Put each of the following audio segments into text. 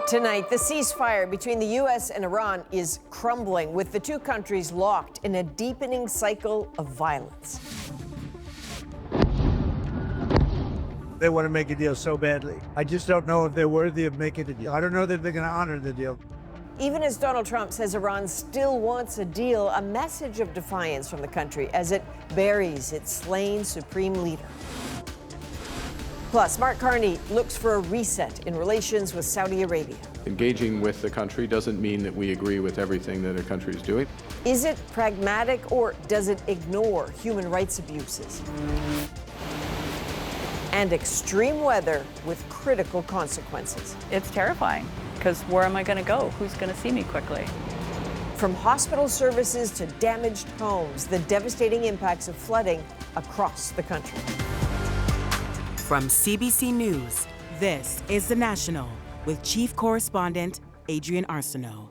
Tonight, the ceasefire between the U.S. and Iran is crumbling, with the two countries locked in a deepening cycle of violence. They want to make a deal so badly. I just don't know if they're worthy of making a deal. I don't know that they're going to honor the deal. Even as Donald Trump says Iran still wants a deal, a message of defiance from the country as it buries its slain supreme leader. Plus, Mark Carney looks for a reset in relations with Saudi Arabia. Engaging with the country doesn't mean that we agree with everything that a country is doing. Is it pragmatic, or does it ignore human rights abuses? And extreme weather with critical consequences. It's terrifying, because where am I going to go? Who's going to see me quickly? From hospital services to damaged homes, the devastating impacts of flooding across the country. From CBC News, this is The National with Chief Correspondent Adrian Arsenault.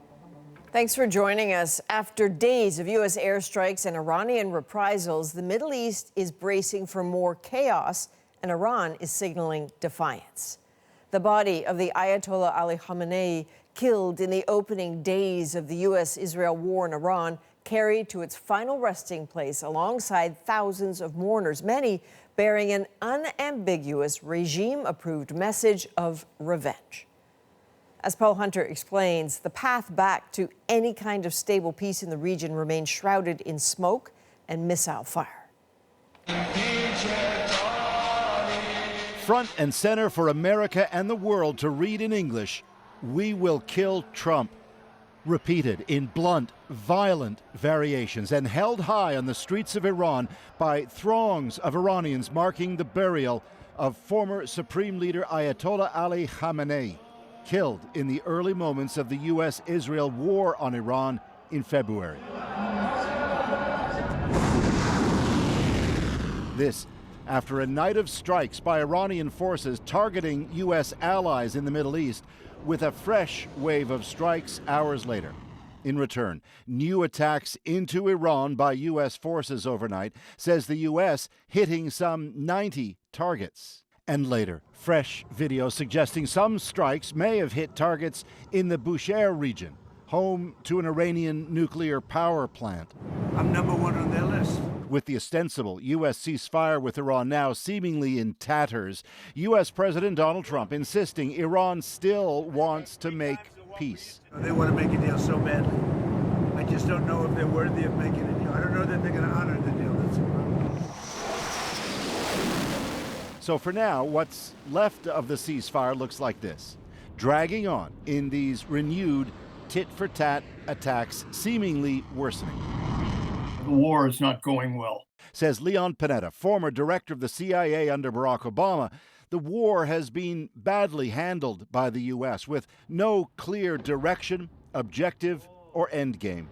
Thanks for joining us. After days of U.S. airstrikes and Iranian reprisals, the Middle East is bracing for more chaos, and Iran is signaling defiance. The body of the Ayatollah Ali Khamenei, killed in the opening days of the U.S.-Israel war in Iran, carried to its final resting place alongside thousands of mourners, many bearing an unambiguous regime-approved message of revenge. As Paul Hunter explains, the path back to any kind of stable peace in the region remains shrouded in smoke and missile fire. Front and center for America and the world to read in English, "We will kill Trump." Repeated in blunt, violent variations and held high on the streets of Iran by throngs of Iranians marking the burial of former Supreme Leader Ayatollah Ali Khamenei, killed in the early moments of the U.S.-Israel war on Iran in February. This after a night of strikes by Iranian forces targeting U.S. allies in the Middle East, with a fresh wave of strikes hours later. In return, new attacks into Iran by U.S. forces overnight, says the U.S. hitting some 90 targets. And later, fresh video suggesting some strikes may have hit targets in the Bushehr region, home to an Iranian nuclear power plant. I'm number one on their list. With the ostensible U.S. ceasefire with Iran now seemingly in tatters, U.S. President Donald Trump insisting Iran still wants to make peace. They want to make a deal so badly. I just don't know if they're worthy of making a deal. I don't know that they're going to honor the deal. That's the problem. So for now, what's left of the ceasefire looks like this, dragging on in these renewed tit-for-tat attacks, seemingly worsening. The war is not going well, says Leon Panetta, former director of the CIA under Barack Obama. The war has been badly handled by the U.S. with no clear direction, objective, or end game.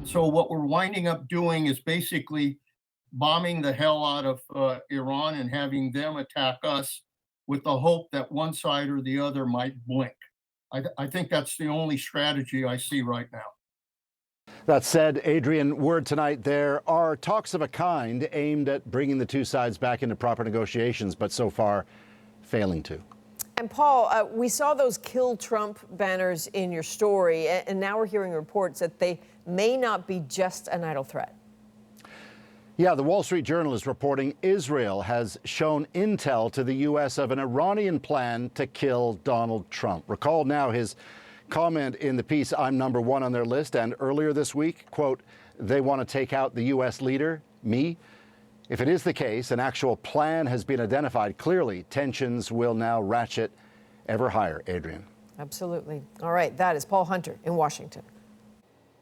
So what we're winding up doing is basically bombing the hell out of Iran and having them attack us with the hope that one side or the other might blink. I think that's the only strategy I see right now. That said, Adrian, word tonight, there are talks of a kind aimed at bringing the two sides back into proper negotiations, but so far failing to. And Paul, we saw those Kill Trump banners in your story, and now we're hearing reports that they may not be just an idle threat. Yeah, the Wall Street Journal is reporting Israel has shown intel to the U.S. of an Iranian plan to kill Donald Trump. Recall now his comment in the piece, "I'm number one on their list," and earlier this week, quote, "They want to take out the U.S. leader, me." If it is the case, an actual plan has been identified. Clearly, tensions will now ratchet ever higher, Adrian. Absolutely. All right, that is Paul Hunter in Washington.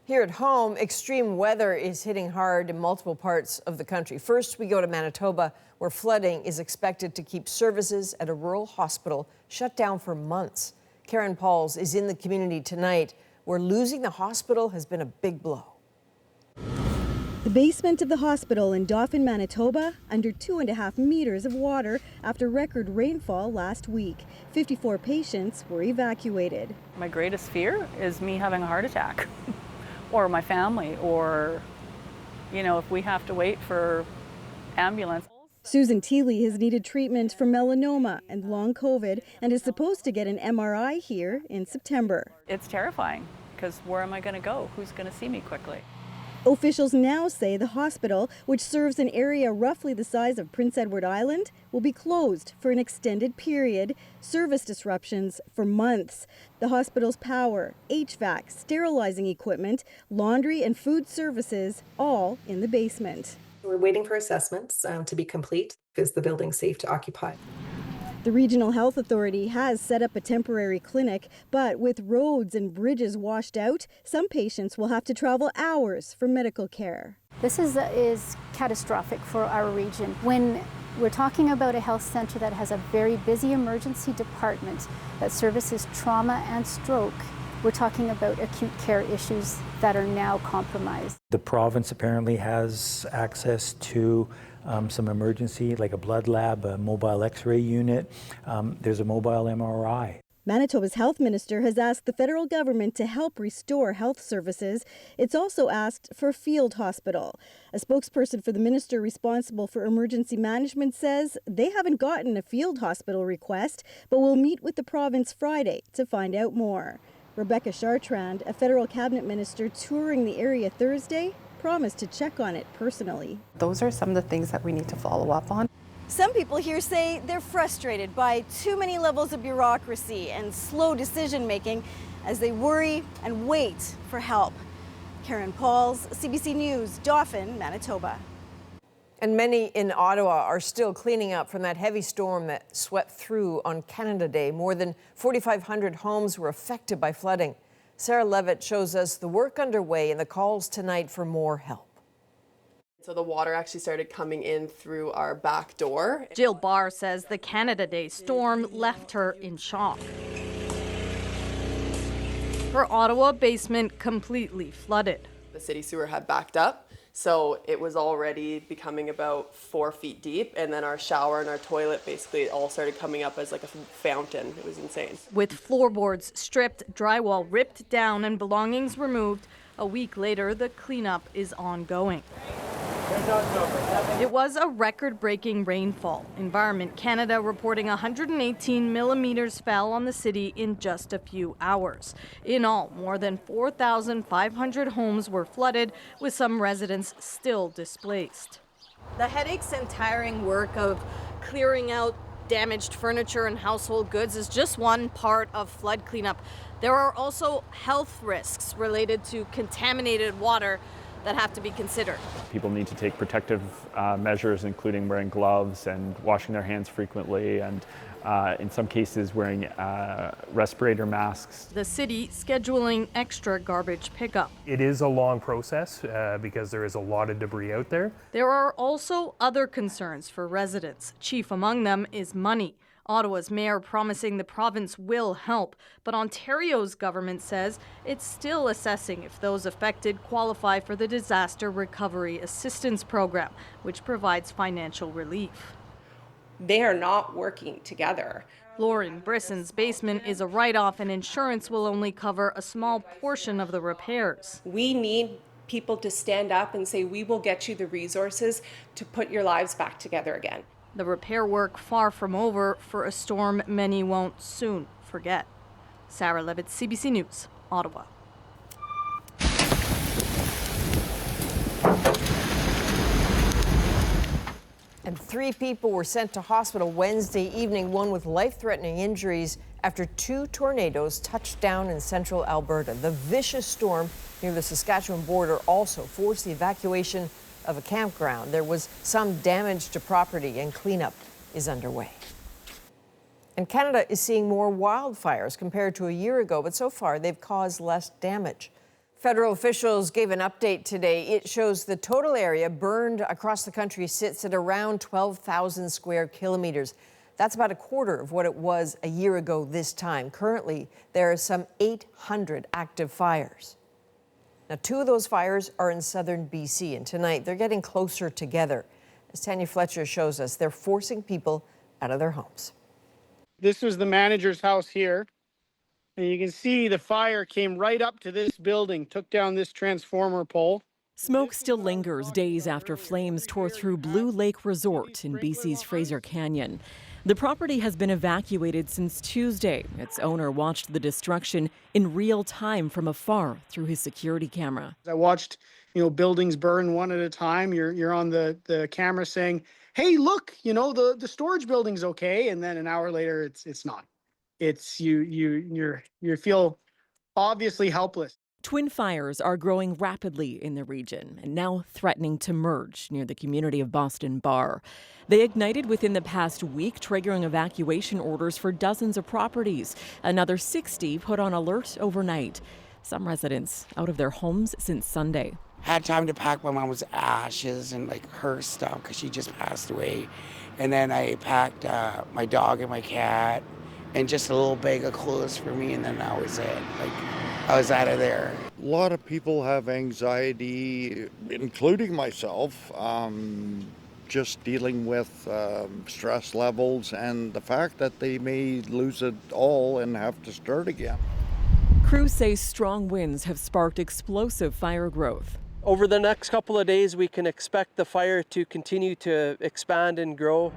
Here at home, extreme weather is hitting hard in multiple parts of the country. First, we go to Manitoba, where flooding is expected to keep services at a rural hospital shut down for months. Karen Pauls is in the community tonight, where losing the hospital has been a big blow. The basement of the hospital in Dauphin, Manitoba, under 2.5 meters of water after record rainfall last week. 54 patients were evacuated. My greatest fear is me having a heart attack, or my family, or, you know, if we have to wait for ambulance. Susan Teeley has needed treatment for melanoma and long COVID and is supposed to get an MRI here in September. It's terrifying because where am I going to go? Who's going to see me quickly? Officials now say the hospital, which serves an area roughly the size of Prince Edward Island, will be closed for an extended period, service disruptions for months. The hospital's power, HVAC, sterilizing equipment, laundry and food services, all in the basement. We're waiting for assessments to be complete. Is the building safe to occupy? The Regional Health Authority has set up a temporary clinic, but with roads and bridges washed out, some patients will have to travel hours for medical care. This is catastrophic for our region. When we're talking about a health center that has a very busy emergency department that services trauma and stroke, we're talking about acute care issues that are now compromised. The province apparently has access to some emergency, like a blood lab, a mobile x-ray unit. There's a mobile MRI. Manitoba's health minister has asked the federal government to help restore health services. It's also asked for a field hospital. A spokesperson for the minister responsible for emergency management says they haven't gotten a field hospital request, but will meet with the province Friday to find out more. Rebecca Chartrand, a federal cabinet minister touring the area Thursday, promised to check on it personally. Those are some of the things that we need to follow up on. Some people here say they're frustrated by too many levels of bureaucracy and slow decision making as they worry and wait for help. Karen Pauls, CBC News, Dauphin, Manitoba. And many in Ottawa are still cleaning up from that heavy storm that swept through on Canada Day. More than 4,500 homes were affected by flooding. Sarah Levitt shows us the work underway and the calls tonight for more help. So the water actually started coming in through our back door. Jill Barr says the Canada Day storm left her in shock. Her Ottawa basement completely flooded. The city sewer had backed up, so it was already becoming about 4 feet deep, and then our shower and our toilet basically all started coming up as like a fountain. It was insane. With floorboards stripped, drywall ripped down, and belongings removed, a week later, the cleanup is ongoing. It was a record-breaking rainfall. Environment Canada reporting 118 millimeters fell on the city in just a few hours. In all, more than 4,500 homes were flooded, with some residents still displaced. The headaches and tiring work of clearing out damaged furniture and household goods is just one part of flood cleanup. There are also health risks related to contaminated water that have to be considered. People need to take protective measures, including wearing gloves and washing their hands frequently, and in some cases wearing respirator masks. The city scheduling extra garbage pickup. It is a long process because there is a lot of debris out there. There are also other concerns for residents. Chief among them is money. Ottawa's mayor promising the province will help, but Ontario's government says it's still assessing if those affected qualify for the Disaster Recovery Assistance Program, which provides financial relief. They are not working together. Lauren Brisson's basement is a write-off, and insurance will only cover a small portion of the repairs. We need people to stand up and say, we will get you the resources to put your lives back together again. The repair work far from over for a storm many won't soon forget. Sarah Levitt, CBC News, Ottawa. And 3 people were sent to hospital Wednesday evening, one with life-threatening injuries after 2 tornadoes touched down in central Alberta. The vicious storm near the Saskatchewan border also forced the evacuation of a campground. There was some damage to property, and cleanup is underway. And Canada is seeing more wildfires compared to a year ago, but so far they've caused less damage. Federal officials gave an update today. It shows the total area burned across the country sits at around 12,000 square kilometers. That's about a quarter of what it was a year ago this time. Currently, there are some 800 active fires. Now, 2 of those fires are in southern BC, and tonight they're getting closer together. As Tanya Fletcher shows us, they're forcing people out of their homes. This was the manager's house here, and you can see the fire came right up to this building, took down this transformer pole. Smoke still lingers days after flames tore through Blue Lake Resort in BC's Fraser Canyon. The property has been evacuated since Tuesday. Its owner watched the destruction in real time from afar through his security camera. I watched, buildings burn one at a time. You're on the camera saying, "Hey, look, the storage building's okay," and then an hour later, it's not. It's you feel obviously helpless. Twin fires are growing rapidly in the region and now threatening to merge near the community of Boston Bar. They ignited within the past week, triggering evacuation orders for dozens of properties. Another 60 put on alert overnight. Some residents out of their homes since Sunday. Had time to pack my mom's ashes and her stuff because she just passed away. And then I packed my dog and my cat and just a little bag of clothes for me, and then that was it. I was out of there. A lot of people have anxiety, including myself, just dealing with stress levels and the fact that they may lose it all and have to start again. Crews say strong winds have sparked explosive fire growth. Over the next couple of days, we can expect the fire to continue to expand and grow.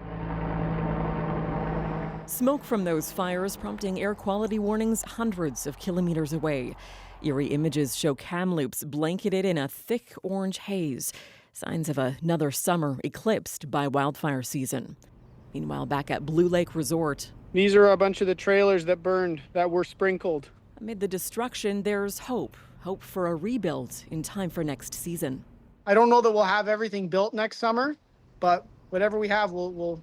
Smoke from those fires prompting air quality warnings hundreds of kilometers away. Eerie images show Kamloops blanketed in a thick orange haze, signs of another summer eclipsed by wildfire season. Meanwhile, back at Blue Lake Resort, these are a bunch of the trailers that burned, that were sprinkled. Amid the destruction, there's hope for a rebuild in time for next season. I don't know that we'll have everything built next summer, but whatever we have, we'll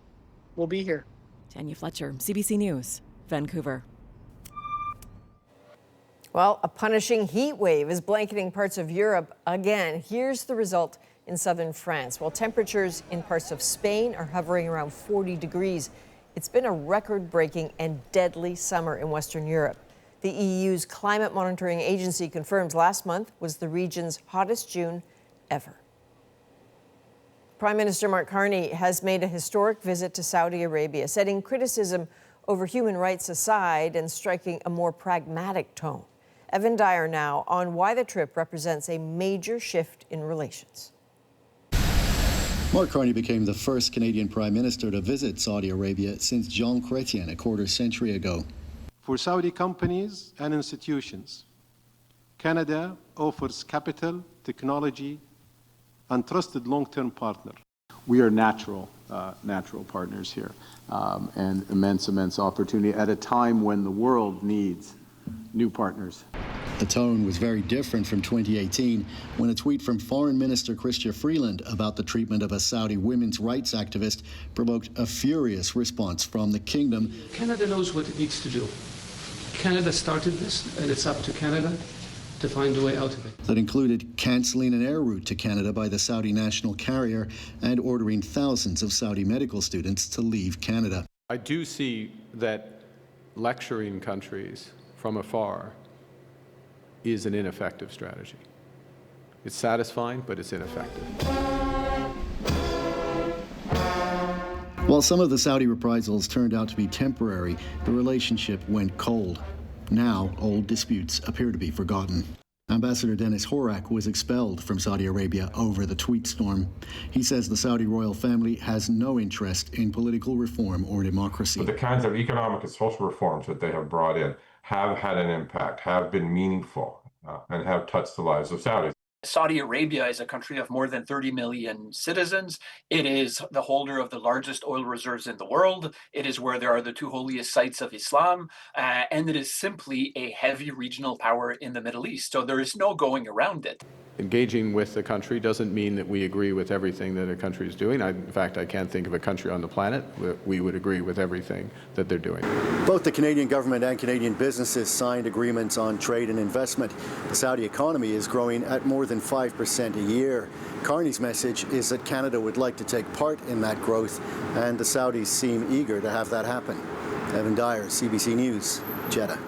be here. Tanya Fletcher, CBC News, Vancouver. Well, a punishing heat wave is blanketing parts of Europe again. Here's the result in southern France. While temperatures in parts of Spain are hovering around 40 degrees, it's been a record-breaking and deadly summer in Western Europe. The EU's climate monitoring agency confirms last month was the region's hottest June ever. Prime Minister Mark Carney has made a historic visit to Saudi Arabia, setting criticism over human rights aside and striking a more pragmatic tone. Evan Dyer now on why the trip represents a major shift in relations. Mark Carney became the first Canadian Prime Minister to visit Saudi Arabia since Jean Chrétien a quarter-century ago. For Saudi companies and institutions, Canada offers capital, technology, and trusted long-term partner. We are natural partners here, and immense opportunity at a time when the world needs new partners. The tone was very different from 2018 when a tweet from Foreign Minister Chrystia Freeland about the treatment of a Saudi women's rights activist provoked a furious response from the kingdom. Canada knows what it needs to do. Canada started this, and it's up to Canada to find a way out of it. That included cancelling an air route to Canada by the Saudi national carrier and ordering thousands of Saudi medical students to leave Canada. I do see that lecturing countries from afar is an ineffective strategy. It's satisfying, but it's ineffective. While some of the Saudi reprisals turned out to be temporary, the relationship went cold. Now, old disputes appear to be forgotten. Ambassador Dennis Horak was expelled from Saudi Arabia over the tweet storm. He says the Saudi royal family has no interest in political reform or democracy. But the kinds of economic and social reforms that they have brought in have had an impact, have been meaningful, and have touched the lives of Saudis. Saudi Arabia is a country of more than 30 million citizens. It is the holder of the largest oil reserves in the world. It is where there are the two holiest sites of Islam, and it is simply a heavy regional power in the Middle East. So there is no going around it. Engaging with the country doesn't mean that we agree with everything that a country is doing. In fact, I can't think of a country on the planet that we would agree with everything that they're doing. Both the Canadian government and Canadian businesses signed agreements on trade and investment. The Saudi economy is growing at more than 5% a year. Carney's message is that Canada would like to take part in that growth, and the Saudis seem eager to have that happen. Evan Dyer, CBC News, Jeddah.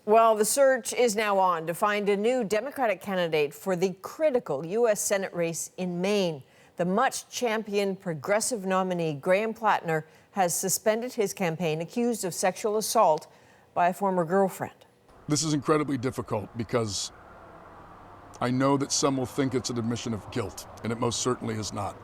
Well, the search is now on to find a new Democratic candidate for the critical U.S. Senate race in Maine. The much-championed progressive nominee, Graham Platner, has suspended his campaign, accused of sexual assault by a former girlfriend. This is incredibly difficult because I know that some will think it's an admission of guilt, and it most certainly is not.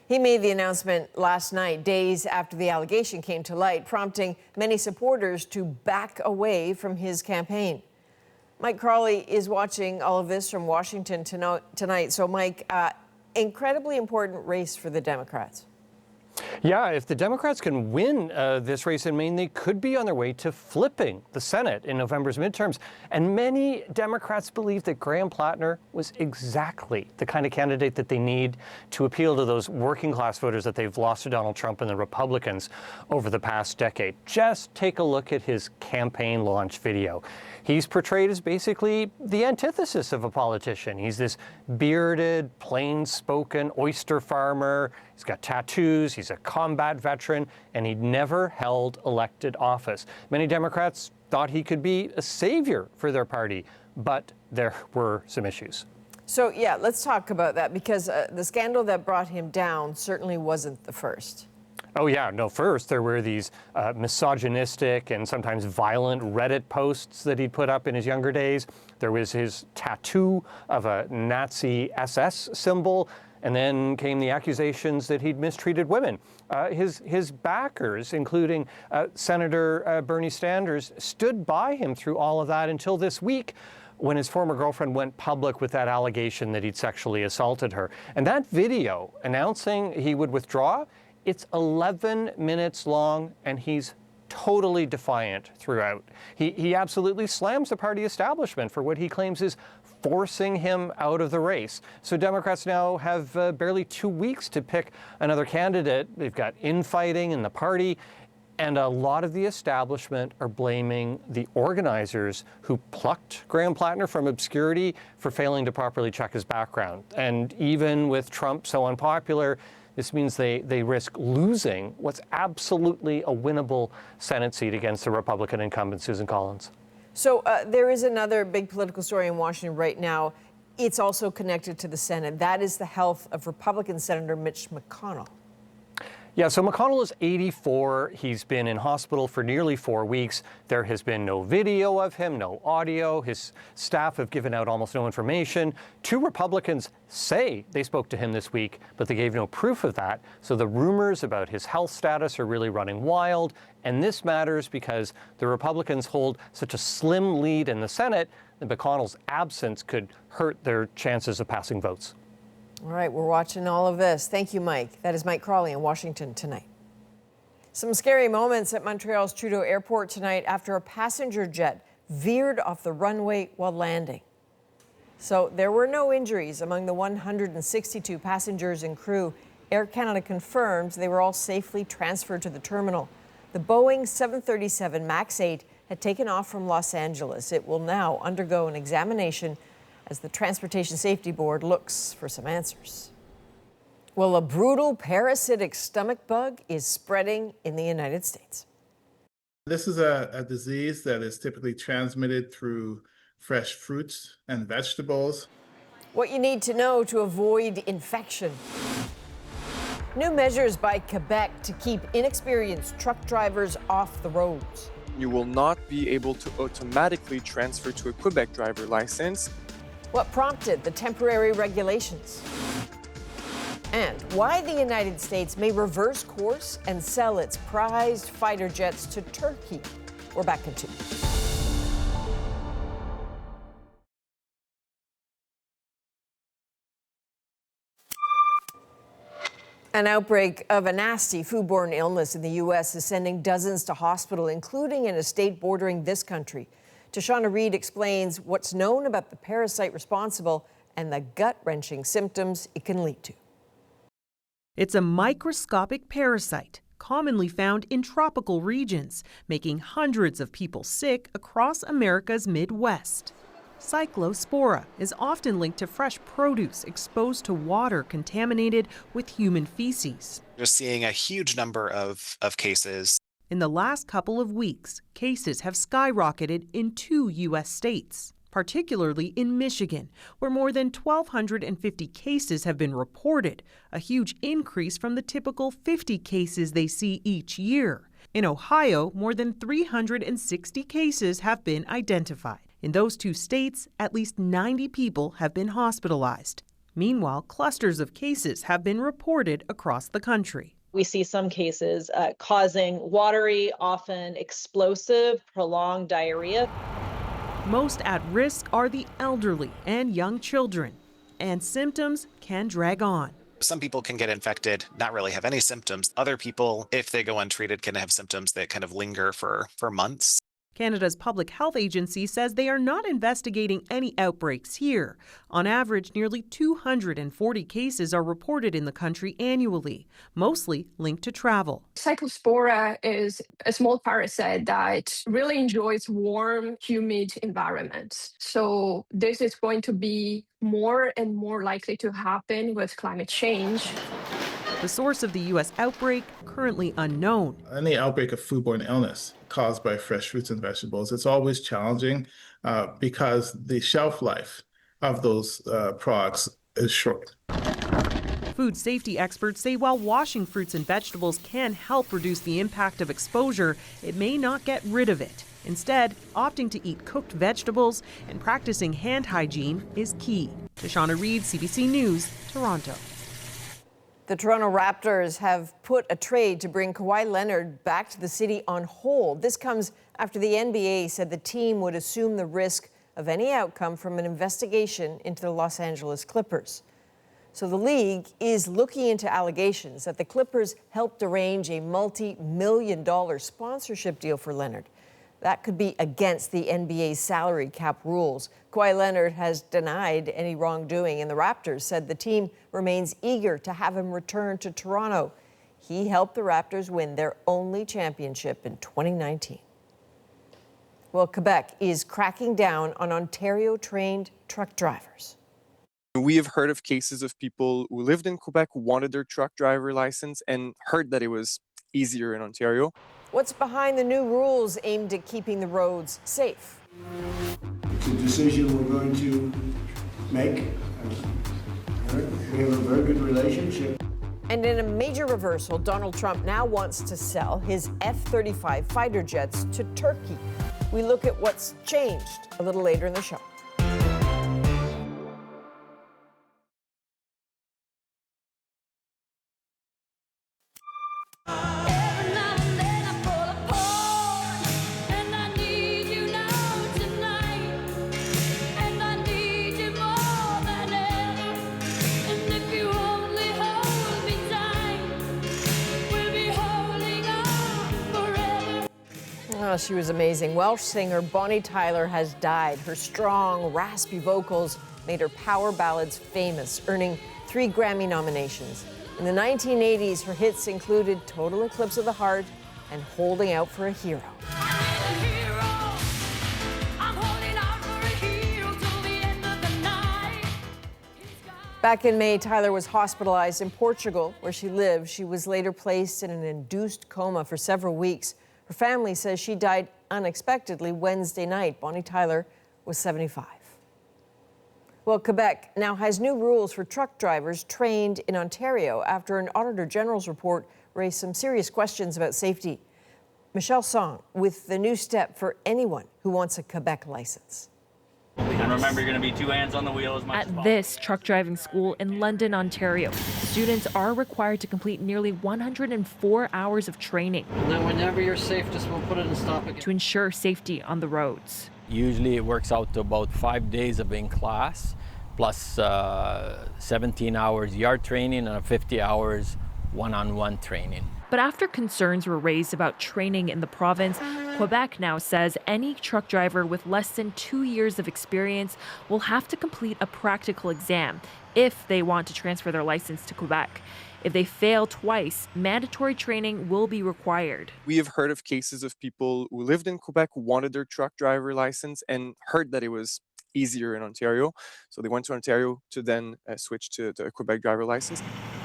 He made the announcement last night, days after the allegation came to light, prompting many supporters to back away from his campaign. Mike Crawley is watching all of this from Washington tonight. So, Mike, incredibly important race for the Democrats. Yeah, if the Democrats can win this race in Maine, they could be on their way to flipping the Senate in November's midterms. And many Democrats believe that Graham Platner was exactly the kind of candidate that they need to appeal to those working class voters that they've lost to Donald Trump and the Republicans over the past decade. Just take a look at his campaign launch video. He's portrayed as basically the antithesis of a politician. He's this bearded, plain-spoken oyster farmer. He's got tattoos. He's a combat veteran, and he'd never held elected office. Many Democrats thought he could be a savior for their party, but there were some issues. So, yeah, let's talk about that, because the scandal that brought him down certainly wasn't the first. Oh, yeah. No, first, there were these misogynistic and sometimes violent Reddit posts that he'd put up in his younger days. There was his tattoo of a Nazi SS symbol. And then came the accusations that he'd mistreated women. His backers, including Senator Bernie Sanders, stood by him through all of that until this week, when his former girlfriend went public with that allegation that he'd sexually assaulted her. And that video announcing he would withdraw, it's 11 minutes long, and he's totally defiant throughout. He absolutely slams the party establishment for what he claims is forcing him out of the race. So Democrats now have barely 2 weeks to pick another candidate. They've got infighting in the party, and a lot of the establishment are blaming the organizers who plucked Graham Platner from obscurity for failing to properly check his background. And even with Trump so unpopular, this means they risk losing what's absolutely a winnable Senate seat against the Republican incumbent, Susan Collins. So there is another big political story in Washington right now. It's also connected to the Senate. That is the health of Republican Senator Mitch McConnell. Yeah, so McConnell is 84. He's been in hospital for nearly 4 weeks. There has been no video of him, no audio. His staff have given out almost no information. 2 Republicans say they spoke to him this week, but they gave no proof of that. So the rumors about his health status are really running wild. And this matters because the Republicans hold such a slim lead in the Senate that McConnell's absence could hurt their chances of passing votes. All right, we're watching all of this. Thank you, Mike. That is Mike Crawley in Washington tonight. Some scary moments at Montreal's Trudeau Airport tonight after a passenger jet veered off the runway while landing. So there were no injuries among the 162 passengers and crew. Air Canada confirmed they were all safely transferred to the terminal. The Boeing 737 MAX 8 had taken off from Los Angeles. It will now undergo an examination as the Transportation Safety Board looks for some answers. Well, a brutal parasitic stomach bug is spreading in the United States. This is a disease that is typically transmitted through fresh fruits and vegetables. What you need to know to avoid infection. New measures by Quebec to keep inexperienced truck drivers off the roads. You will not be able to automatically transfer to a Quebec driver license. What prompted the temporary regulations? And why the United States may reverse course and sell its prized fighter jets to Turkey. We're back in 2. An outbreak of a nasty food-borne illness in the U.S. is sending dozens to hospital, including in a state bordering this country. Tashana Reed explains what's known about the parasite responsible and the gut-wrenching symptoms it can lead to. It's a microscopic parasite, commonly found in tropical regions, making hundreds of people sick across America's Midwest. Cyclospora is often linked to fresh produce exposed to water contaminated with human feces. We're seeing a huge number of cases. In the last couple of weeks, cases have skyrocketed in 2 U.S. states, particularly in Michigan, where more than 1,250 cases have been reported, a huge increase from the typical 50 cases they see each year. In Ohio, more than 360 cases have been identified. In those two states, at least 90 people have been hospitalized. Meanwhile, clusters of cases have been reported across the country. We see some cases causing watery, often explosive, prolonged diarrhea. Most at risk are the elderly and young children, and symptoms can drag on. Some people can get infected, not really have any symptoms. Other people, if they go untreated, can have symptoms that kind of linger for months. Canada's Public Health Agency says they are not investigating any outbreaks here. On average, nearly 240 cases are reported in the country annually, mostly linked to travel. Cyclospora is a small parasite that really enjoys warm, humid environments. So this is going to be more and more likely to happen with climate change. The source of the U.S. outbreak currently unknown. Any outbreak of foodborne illness caused by fresh fruits and vegetables, it's always challenging because the shelf life of those products is short. Food safety experts say while washing fruits and vegetables can help reduce the impact of exposure, it may not get rid of it. Instead, opting to eat cooked vegetables and practicing hand hygiene is key. Tashana Reid, CBC News, Toronto. The Toronto Raptors have put a trade to bring Kawhi Leonard back to the city on hold. This comes after the NBA said the team would assume the risk of any outcome from an investigation into the Los Angeles Clippers. So the league is looking into allegations that the Clippers helped arrange a multi-million-dollar sponsorship deal for Leonard. That could be against the NBA's salary cap rules. Kawhi Leonard has denied any wrongdoing, and the Raptors said the team remains eager to have him return to Toronto. He helped the Raptors win their only championship in 2019. Well, Quebec is cracking down on Ontario-trained truck drivers. We have heard of cases of people who lived in Quebec, who wanted their truck driver license, and heard that it was easier in Ontario. What's behind the new rules aimed at keeping the roads safe? It's a decision we're going to make. We have a very good relationship. And in a major reversal, Donald Trump now wants to sell his F-35 fighter jets to Turkey. We look at what's changed a little later in the show. Oh, she was amazing. Welsh singer Bonnie Tyler has died. Her strong, raspy vocals made her power ballads famous, earning 3 Grammy nominations. In the 1980s, her hits included Total Eclipse of the Heart and Holding Out for a Hero. Back in May, Tyler was hospitalized in Portugal, where she lived. She was later placed in an induced coma for several weeks. Her family says she died unexpectedly Wednesday night. Bonnie Tyler was 75. Well, Quebec now has new rules for truck drivers trained in Ontario after an Auditor General's report raised some serious questions about safety. Michelle Song with the new step for anyone who wants a Quebec license. And remember, you're going to be 2 hands on the wheel as much as possible. At this truck driving school in London, Ontario, students are required to complete nearly 104 hours of training. And then whenever you're safe, just we'll put it in stop again. To ensure safety on the roads. Usually it works out to about 5 days of in class, plus 17 hours yard training and 50 hours one-on-one training. But after concerns were raised about training in the province, Quebec now says any truck driver with less than 2 years of experience will have to complete a practical exam if they want to transfer their license to Quebec. If they fail twice, mandatory training will be required. We have heard of cases of people who lived in Quebec, who wanted their truck driver license, and heard that it was easier in Ontario. So they went to Ontario to then switch to a Quebec driver license.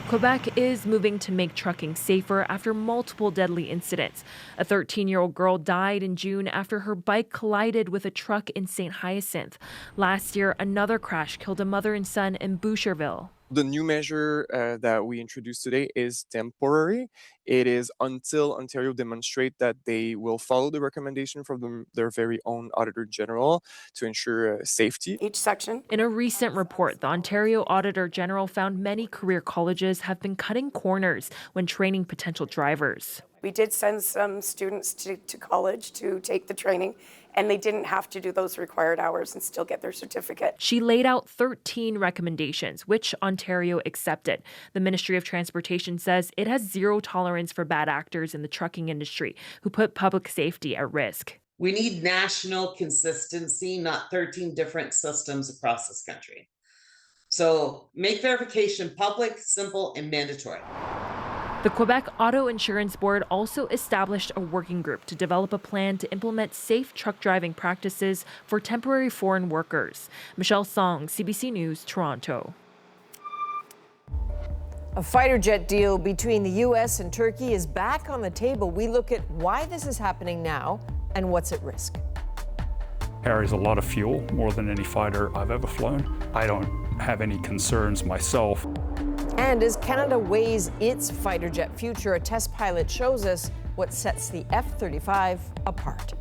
Quebec is moving to make trucking safer after multiple deadly incidents. A 13-year-old girl died in June after her bike collided with a truck in St. Hyacinthe. Last year, another crash killed a mother and son in Boucherville. The new measure that we introduced today is temporary. It is until Ontario demonstrate that they will follow the recommendation from their very own Auditor General to ensure safety. Each section. In a recent report, the Ontario Auditor General found many career colleges have been cutting corners when training potential drivers. We did send some students to college to take the training, and they didn't have to do those required hours and still get their certificate. She laid out 13 recommendations, which Ontario accepted. The Ministry of Transportation says it has zero tolerance for bad actors in the trucking industry who put public safety at risk. We need national consistency, not 13 different systems across this country. So make verification public, simple, and mandatory. The Quebec Auto Insurance Board also established a working group to develop a plan to implement safe truck driving practices for temporary foreign workers. Michelle Song, CBC News, Toronto. A fighter jet deal between the U.S. and Turkey is back on the table. We look at why this is happening now and what's at risk. Carries a lot of fuel, more than any fighter I've ever flown. I don't have any concerns myself. And as Canada weighs its fighter jet future, a test pilot shows us what sets the F-35 apart.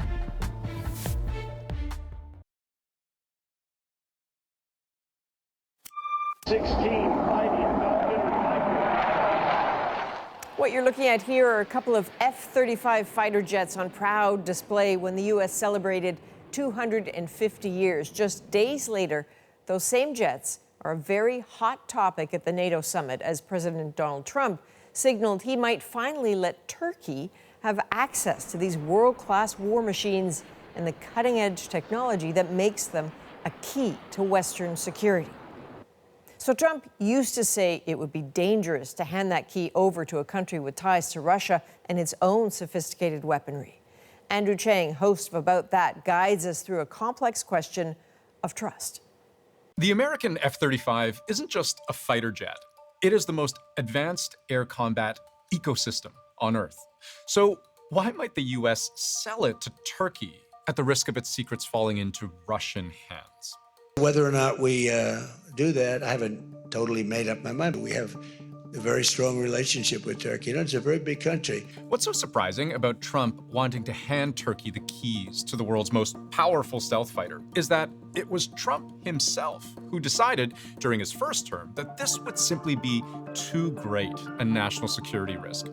What you're looking at here are a couple of F-35 fighter jets on proud display when the U.S. celebrated 250 years. Just days later, those same jets are a very hot topic at the NATO summit as President Donald Trump signaled he might finally let Turkey have access to these world-class war machines and the cutting-edge technology that makes them a key to Western security. So Trump used to say it would be dangerous to hand that key over to a country with ties to Russia and its own sophisticated weaponry. Andrew Chang, host of About That, guides us through a complex question of trust. The American F-35 isn't just a fighter jet. It is the most advanced air combat ecosystem on Earth. So why might the U.S. sell it to Turkey at the risk of its secrets falling into Russian hands? Whether or not we do that, I haven't totally made up my mind. We have a very strong relationship with Turkey. You know, it's a very big country. What's so surprising about Trump wanting to hand Turkey the keys to the world's most powerful stealth fighter is that it was Trump himself who decided during his first term that this would simply be too great a national security risk.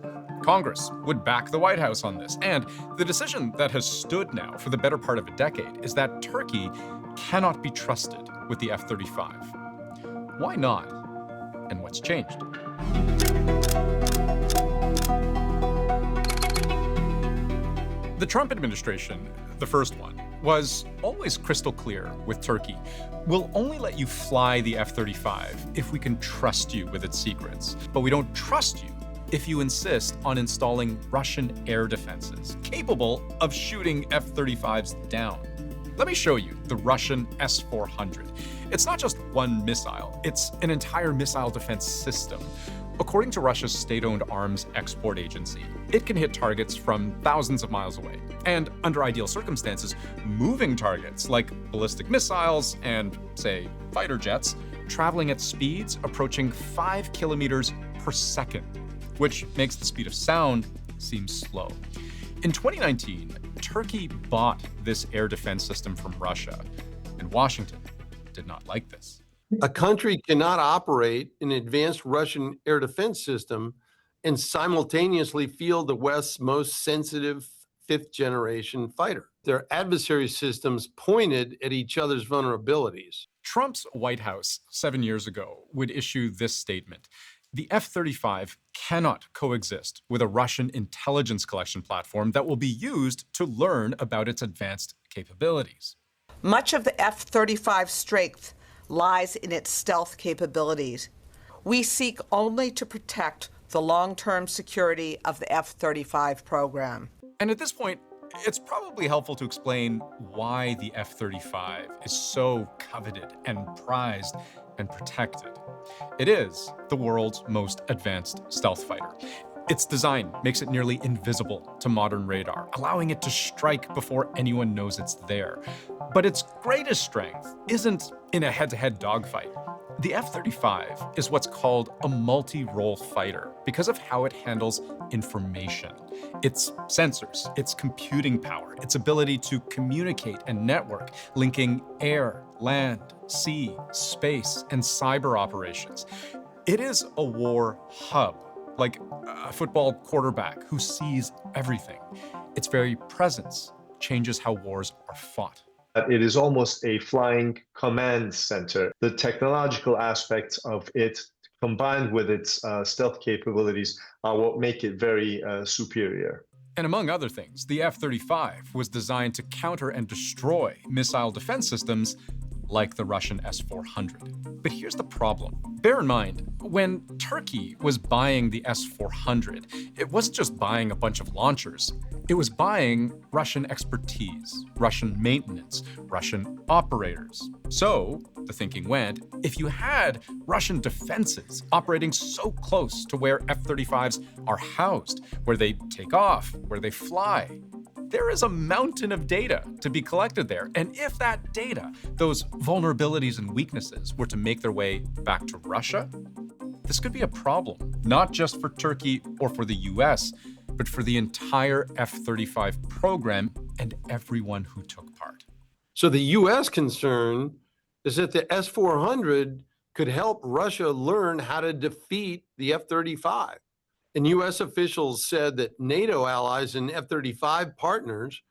Congress would back the White House on this, and the decision that has stood now for the better part of a decade is that Turkey cannot be trusted with the F-35. Why not? And what's changed? The Trump administration, the first one, was always crystal clear with Turkey. We'll only let you fly the F-35 if we can trust you with its secrets, but we don't trust you if you insist on installing Russian air defenses capable of shooting F-35s down. Let me show you the Russian S-400. It's not just one missile, it's an entire missile defense system. According to Russia's state-owned arms export agency, it can hit targets from thousands of miles away. And under ideal circumstances, moving targets like ballistic missiles and, say, fighter jets, traveling at speeds approaching 5 kilometers per second, which makes the speed of sound seem slow. In 2019, Turkey bought this air defense system from Russia, and Washington did not like this. A country cannot operate an advanced Russian air defense system and simultaneously field the West's most sensitive fifth-generation fighter. Their adversary systems pointed at each other's vulnerabilities. Trump's White House 7 years ago would issue this statement: the F-35 cannot coexist with a Russian intelligence collection platform that will be used to learn about its advanced capabilities. Much of the F-35's strength lies in its stealth capabilities. We seek only to protect the long-term security of the F-35 program. And at this point, it's probably helpful to explain why the F-35 is so coveted and prized and protected. It is the world's most advanced stealth fighter. Its design makes it nearly invisible to modern radar, allowing it to strike before anyone knows it's there. But its greatest strength isn't in a head-to-head dogfight. The F-35 is what's called a multi-role fighter because of how it handles information. Its sensors, its computing power, its ability to communicate and network, linking air, land, sea, space, and cyber operations. It is a war hub, like a football quarterback who sees everything. Its very presence changes how wars are fought. It is almost a flying command center. The technological aspects of it, combined with its stealth capabilities, are what make it very superior. And among other things, the F-35 was designed to counter and destroy missile defense systems like the Russian S-400. But here's the problem. Bear in mind, when Turkey was buying the S-400, it wasn't just buying a bunch of launchers. It was buying Russian expertise, Russian maintenance, Russian operators. So, the thinking went, if you had Russian defenses operating so close to where F-35s are housed, where they take off, where they fly, there is a mountain of data to be collected there. And if that data, those vulnerabilities and weaknesses, were to make their way back to Russia, this could be a problem, not just for Turkey or for the US, but for the entire F-35 program and everyone who took part. So the U.S. concern is that the S-400 could help Russia learn how to defeat the F-35. And U.S. officials said that NATO allies and F-35 partners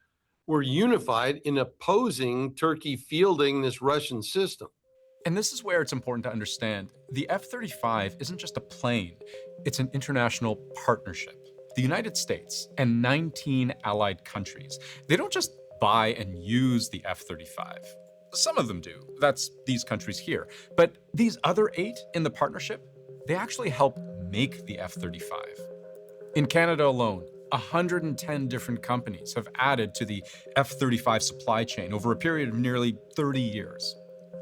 were unified in opposing Turkey fielding this Russian system. And this is where it's important to understand the F-35 isn't just a plane, it's an international partnership. The United States and 19 allied countries, they don't just buy and use the F-35. Some of them do. That's these countries here. But these other 8 in the partnership, they actually help make the F-35. In Canada alone, 110 different companies have added to the F-35 supply chain over a period of nearly 30 years.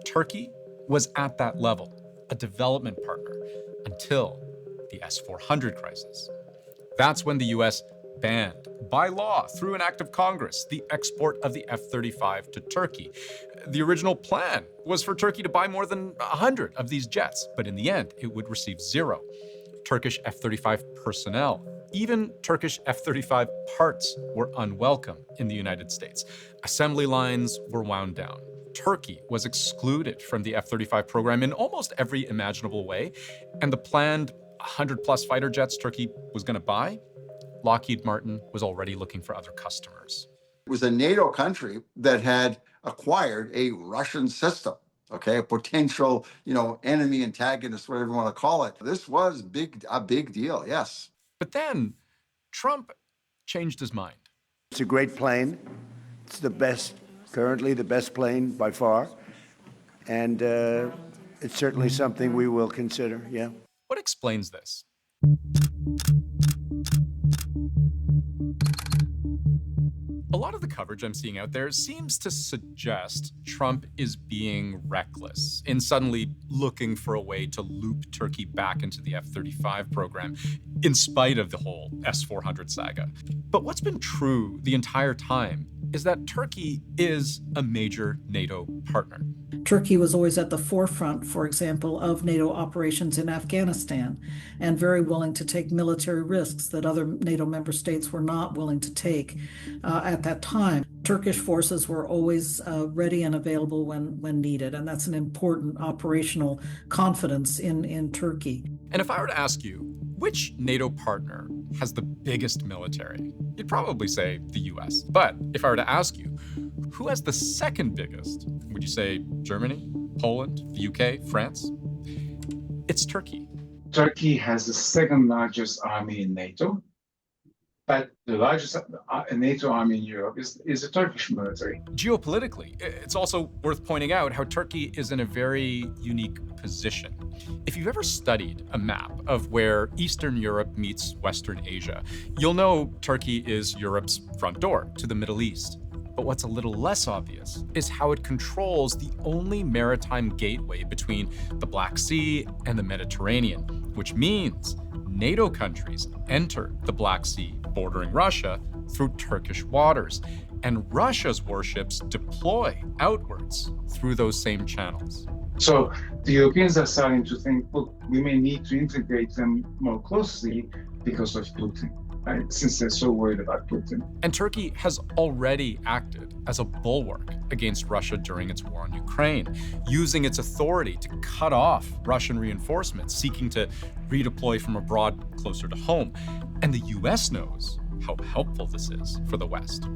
Turkey was at that level, a development partner, until the S-400 crisis. That's when the U.S. banned, by law, through an act of Congress, the export of the F-35 to Turkey. The original plan was for Turkey to buy more than 100 of these jets, but in the end, it would receive 0. Turkish F-35 personnel, even Turkish F-35 parts, were unwelcome in the United States. Assembly lines were wound down. Turkey was excluded from the F-35 program in almost every imaginable way, and the planned 100-plus fighter jets Turkey was going to buy, Lockheed Martin was already looking for other customers. It was a NATO country that had acquired a Russian system, okay, a potential, enemy, antagonist, whatever you want to call it. This was a big deal, yes. But then Trump changed his mind. It's a great plane. It's currently the best plane by far. And it's certainly something we will consider, yeah. What explains this? A lot of the coverage I'm seeing out there seems to suggest Trump is being reckless in suddenly looking for a way to loop Turkey back into the F-35 program, in spite of the whole S-400 saga. But what's been true the entire time is that Turkey is a major NATO partner. Turkey was always at the forefront, for example, of NATO operations in Afghanistan, and very willing to take military risks that other NATO member states were not willing to take at that time. Turkish forces were always ready and available when needed, and that's an important operational confidence in Turkey. And if I were to ask you, which NATO partner has the biggest military? You'd probably say the US. But if I were to ask you, who has the second biggest? Would you say Germany, Poland, the UK, France? It's Turkey. Turkey has the second largest army in NATO, but the largest NATO army in Europe is the Turkish military. Geopolitically, it's also worth pointing out how Turkey is in a very unique position. If you've ever studied a map of where Eastern Europe meets Western Asia, you'll know Turkey is Europe's front door to the Middle East. But what's a little less obvious is how it controls the only maritime gateway between the Black Sea and the Mediterranean, which means NATO countries enter the Black Sea bordering Russia through Turkish waters, and Russia's warships deploy outwards through those same channels. So the Europeans are starting to think, well, we may need to integrate them more closely because of Putin, right? Since they're so worried about Putin. And Turkey has already acted as a bulwark against Russia during its war on Ukraine, using its authority to cut off Russian reinforcements seeking to redeploy from abroad closer to home. And the U.S. knows how helpful this is for the West.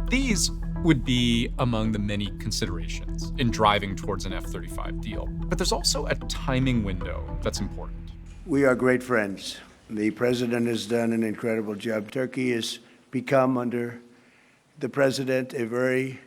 These would be among the many considerations in driving towards an F-35 deal. But there's also a timing window that's important. We are great friends. The president has done an incredible job. Turkey has become, under the president, a very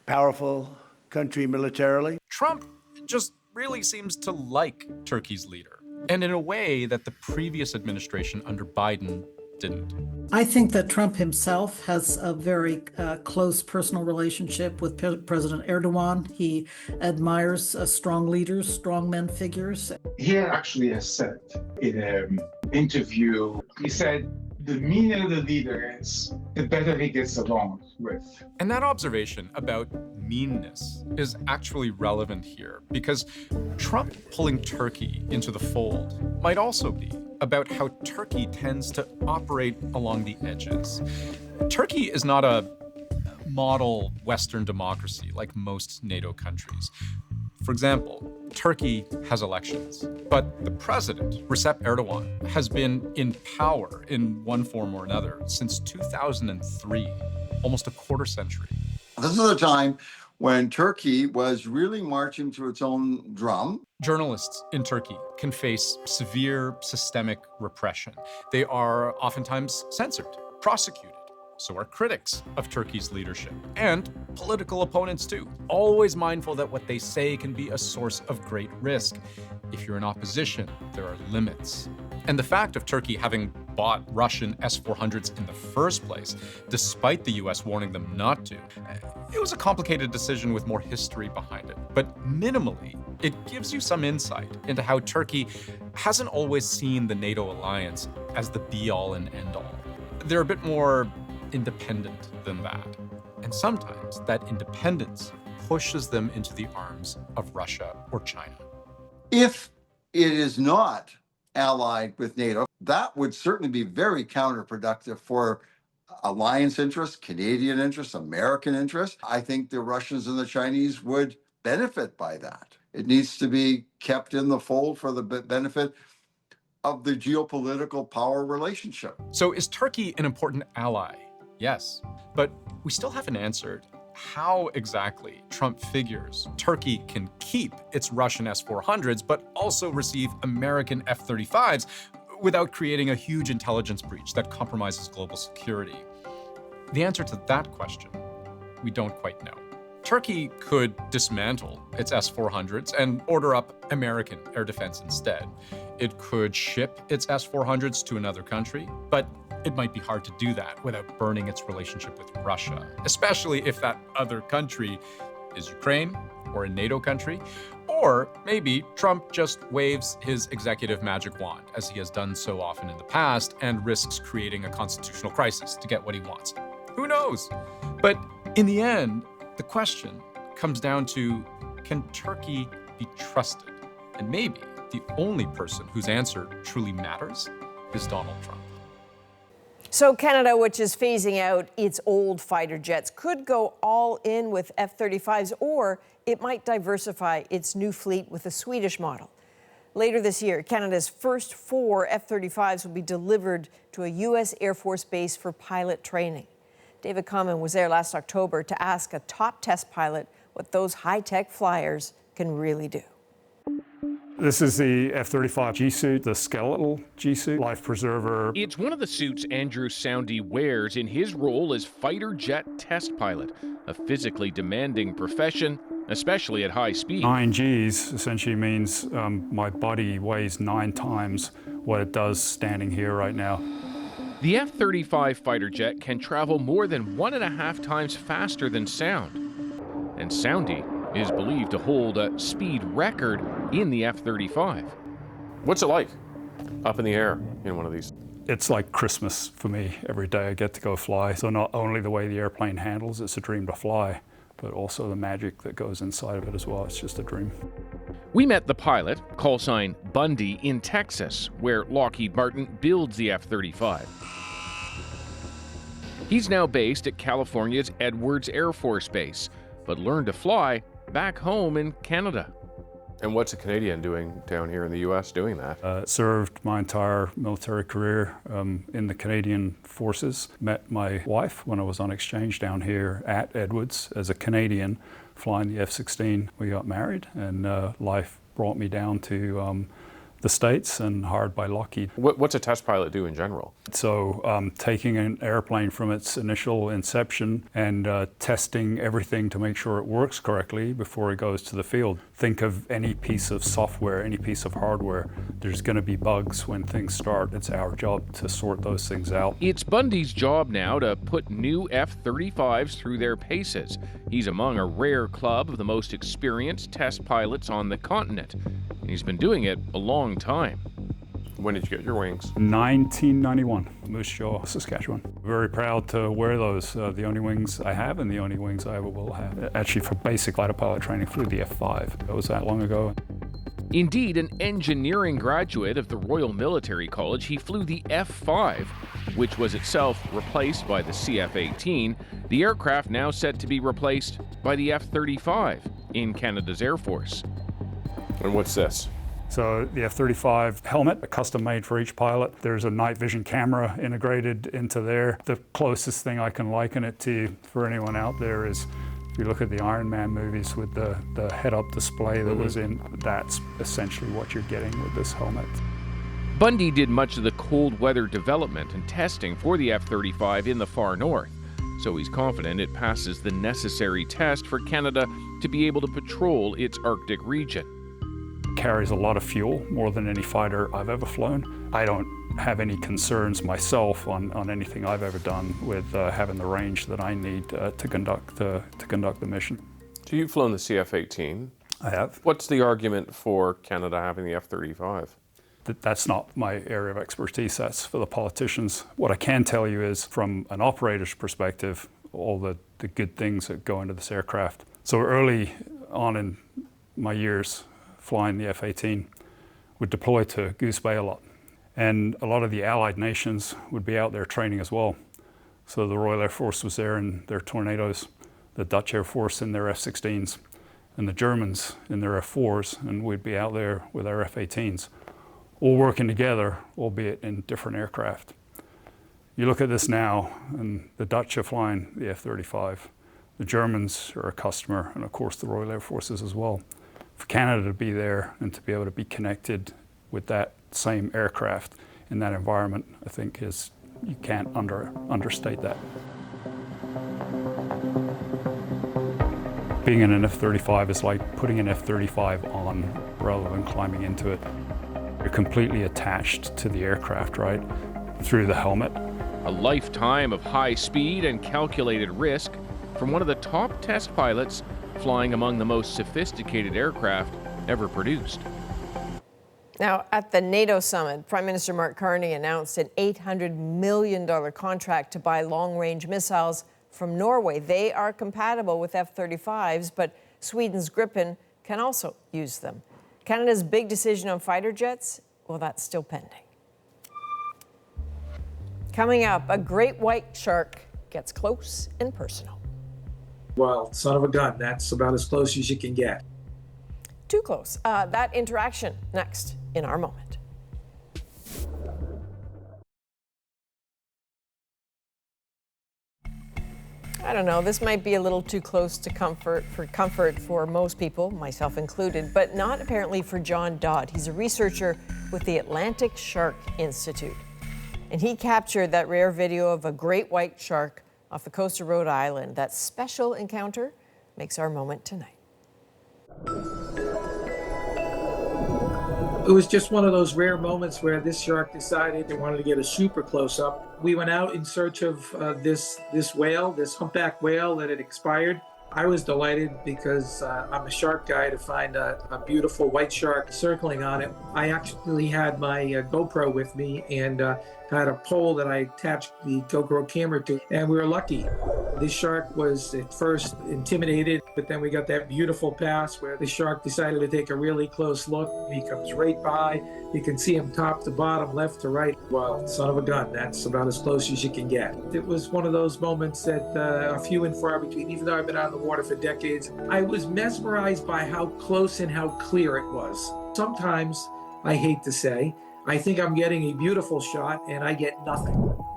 powerful country militarily. Trump just really seems to like Turkey's leader, and in a way that the previous administration under Biden didn't. I think that Trump himself has a very close personal relationship with President Erdogan. He admires strong leaders, strongmen figures. He actually has said in an interview, he said, the meaner the leader is, the better he gets along with. And that observation about meanness is actually relevant here, because Trump pulling Turkey into the fold might also be about how Turkey tends to operate along the edges. Turkey is not a model Western democracy like most NATO countries. For example, Turkey has elections, but the president, Recep Erdogan, has been in power in one form or another since 2003, almost a quarter century. This is a time when Turkey was really marching to its own drum. Journalists in Turkey can face severe systemic repression. They are oftentimes censored, prosecuted. So are critics of Turkey's leadership, and political opponents too, always mindful that what they say can be a source of great risk. If you're in opposition, there are limits. And the fact of Turkey having bought Russian S-400s in the first place, despite the U.S. warning them not to, it was a complicated decision with more history behind it. But minimally, it gives you some insight into how Turkey hasn't always seen the NATO alliance as the be-all and end-all. They're a bit more independent than that. And sometimes that independence pushes them into the arms of Russia or China. If it is not allied with NATO, that would certainly be very counterproductive for alliance interests, Canadian interests, American interests. I think the Russians and the Chinese would benefit by that. It needs to be kept in the fold for the benefit of the geopolitical power relationship. So is Turkey an important ally? Yes, but we still haven't answered how exactly Trump figures Turkey can keep its Russian S-400s, but also receive American F-35s without creating a huge intelligence breach that compromises global security. The answer to that question, we don't quite know. Turkey could dismantle its S-400s and order up American air defense instead. It could ship its S-400s to another country, but it might be hard to do that without burning its relationship with Russia, especially if that other country is Ukraine or a NATO country. Or maybe Trump just waves his executive magic wand, as he has done so often in the past, and risks creating a constitutional crisis to get what he wants. Who knows? But in the end, the question comes down to, can Turkey be trusted? And maybe the only person whose answer truly matters is Donald Trump. So Canada, which is phasing out its old fighter jets, could go all in with F-35s, or it might diversify its new fleet with a Swedish model. Later this year, Canada's first 4 F-35s will be delivered to a U.S. Air Force base for pilot training. David Common was there last October to ask a top test pilot what those high-tech flyers can really do. This is the F-35 G-suit, the skeletal G-suit, life preserver. It's one of the suits Andrew Soundy wears in his role as fighter jet test pilot, a physically demanding profession, especially at high speed. 9 Gs essentially means my body weighs 9 times what it does standing here right now. The F-35 fighter jet can travel more than 1.5 times faster than sound. And Soundy is believed to hold a speed record in the F-35. What's it like? up in the air in one of these? It's like Christmas for me. Every day I get to go fly. So not only the way the airplane handles, it's a dream to fly, but also the magic that goes inside of it as well. It's just a dream. We met the pilot, call sign Bundy, in Texas, where Lockheed Martin builds the F-35. He's now based at California's Edwards Air Force Base, but learned to fly back home in Canada. And what's a Canadian doing down here in the U.S. doing that? Served my entire military career in the Canadian forces. Met my wife when I was on exchange down here at Edwards as a Canadian flying the F-16. We got married, and life brought me down to the States and hired by Lockheed. What's a test pilot do in general? So taking an airplane from its initial inception and testing everything to make sure it works correctly before it goes to the field. Think of any piece of software, any piece of hardware. There's going to be bugs when things start. It's our job to sort those things out. It's Bundy's job now to put new F-35s through their paces. He's among a rare club of the most experienced test pilots on the continent. And he's been doing it a long time. When did you get your wings? 1991, Moose Jaw, Saskatchewan. Very proud to wear those. The only wings I have and the only wings I ever will have. Actually, for basic fighter pilot training, flew the F5. That was that long ago. Indeed, an engineering graduate of the Royal Military College, he flew the F5, which was itself replaced by the CF-18. The aircraft now set to be replaced by the F-35 in Canada's Air Force. And what's this? So the F-35 helmet, custom made for each pilot. There's a night vision camera integrated into there. The closest thing I can liken it to for anyone out there is, if you look at the Iron Man movies with the head-up display that was in, that's essentially what you're getting with this helmet. Bundy did much of the cold weather development and testing for the F-35 in the far north, so he's confident it passes the necessary test for Canada to be able to patrol its Arctic region. Carries a lot of fuel, more than any fighter I've ever flown. I don't have any concerns myself on anything I've ever done with having the range that I need to conduct the mission. So you've flown the CF-18. I have. What's the argument for Canada having the F-35? That's not my area of expertise. That's for the politicians. What I can tell you is, from an operator's perspective, all the good things that go into this aircraft. So early on in my years flying the F-18, would deploy to Goose Bay a lot. And a lot of the allied nations would be out there training as well. So the Royal Air Force was there in their Tornadoes, the Dutch Air Force in their F-16s, and the Germans in their F-4s, and we'd be out there with our F-18s, all working together, albeit in different aircraft. You look at this now, and the Dutch are flying the F-35. The Germans are a customer, and of course the Royal Air Forces as well. For Canada to be there and to be able to be connected with that same aircraft in that environment, I think you can't understate that. Being in an F-35 is like putting an F-35 on rather than climbing into it. You're completely attached to the aircraft, right, through the helmet. A lifetime of high speed and calculated risk from one of the top test pilots flying among the most sophisticated aircraft ever produced. Now, at the NATO summit, Prime Minister Mark Carney announced an $800 million contract to buy long-range missiles from Norway. They are compatible with F-35s, but Sweden's Gripen can also use them. Canada's big decision on fighter jets, well, that's still pending. Coming up, a great white shark gets close and personal. Well, son of a gun, that's about as close as you can get. Too close. That interaction next in our moment. I don't know, this might be a little too close to comfort for most people, myself included, but not apparently for John Dodd. He's a researcher with the Atlantic Shark Institute. And he captured that rare video of a great white shark off the coast of Rhode Island. That special encounter makes our moment tonight. It was just one of those rare moments where this shark decided they wanted to get a super close-up. We went out in search of this whale, this humpback whale that had expired. I was delighted because I'm a shark guy to find a beautiful white shark circling on it. I actually had my GoPro with me and had a pole that I attached the GoPro camera to, and we were lucky. The shark was at first intimidated, but then we got that beautiful pass where the shark decided to take a really close look. He comes right by. You can see him top to bottom, left to right. Well, son of a gun, that's about as close as you can get. It was one of those moments that are few and far between. Even though I've been out in the water for decades, I was mesmerized by how close and how clear it was. Sometimes, I hate to say, I think I'm getting a beautiful shot and I get nothing.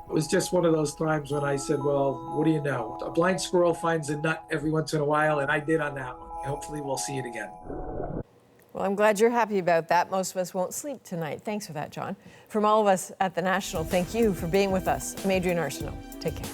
It was just one of those times when I said, well, what do you know? A blind squirrel finds a nut every once in a while, and I did on that one. Hopefully we'll see it again. Well, I'm glad you're happy about that. Most of us won't sleep tonight. Thanks for that, John. From all of us at The National, thank you for being with us. I'm Adrienne Arsenault. Take care.